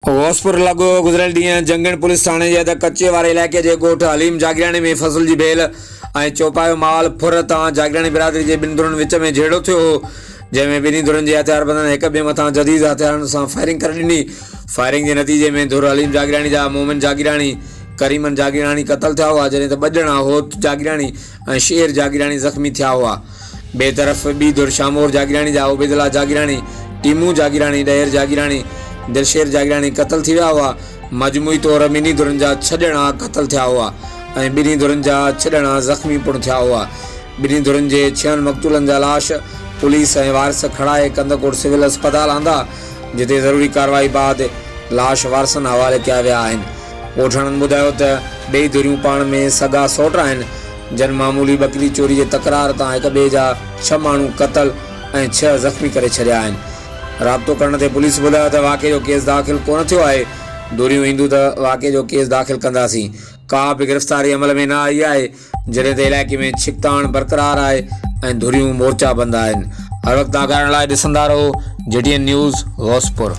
घोसपुर लागू गुज़िरियल ॾींहुं जंगण पुलिस थाणे जे कच्चे वारे इलाइक़े जे ॻोठ हलीम जागराणी में फसल जी बेल ऐं चौपायो माल फुर तां जागराणी बिरादरी जे ॿिनि धुरनि विच में झेड़ो थियो हो, जंहिंमें ॿिन्ही धुरनि जे हथियारबंदनि हिक ॿिए मथां जदीद हथियारनि सां फायरिंग करे ॾिनी। फायरिंग जे नतीजे में धुर हलीम जागराणी जा मोमिन जागराणी करीमन जागराणी क़तल थिया हुआ, जॾहिं त ॿ ॼणा होत जागराणी ऐं शेर जागराणी ज़ख़्मी थिया हुआ। ॿिए तरफ़ ॿी धुर शामोर जागराणी जा उबैदुल्ला जागराणी, टीमू जागराणी, ॾहेर जागराणी, दिलशेर जागराणी क़तल थी विया हुआ। मजमूई तौर ॿिन्ही धुरनि जा 6 ॼणा क़तल थिया हुआ ऐं ॿिन्ही धुरनि जा 6 ॼणा ज़ख़्मी पिणु थिया हुआ। ॿिन्ही धुरनि जे 6 मक़तूलनि जा लाश पुलिस ऐं वारिस खड़ाए कंदकोट सिविल अस्पताल आंदा, जिते ज़रूरी कार्रवाई बाद लाश वारसनि हवाले कया विया आहिनि। ॻोठाणनि ॿुधायो त ॿई धुरियूं पाण में सगा सौट आहिनि, जन मामूली बकरी चोरी जे तकरार तां हिक ॿिए जा 6 माण्हू क़तल ऐं 6 ज़ख़्मी करे छॾिया आहिनि। राब्तो करण ते पुलिस ॿुधायो त वाक़े जो केस दाख़िल कोन थियो आहे। धुरियूं ईंदियूं त वाक़े जो केस दाख़िल कंदासीं। का बि गिरफ़्तारी अमल में न आई आहे, जॾहिं त इलाइक़े में छिकताण बरक़रार आहे ऐं धुरियूं मोर्चा बंदि आहिनि। हर वक़्तु आगाहण लाइ ॾिसंदा रहो JTN न्यूज़ घोसपुर।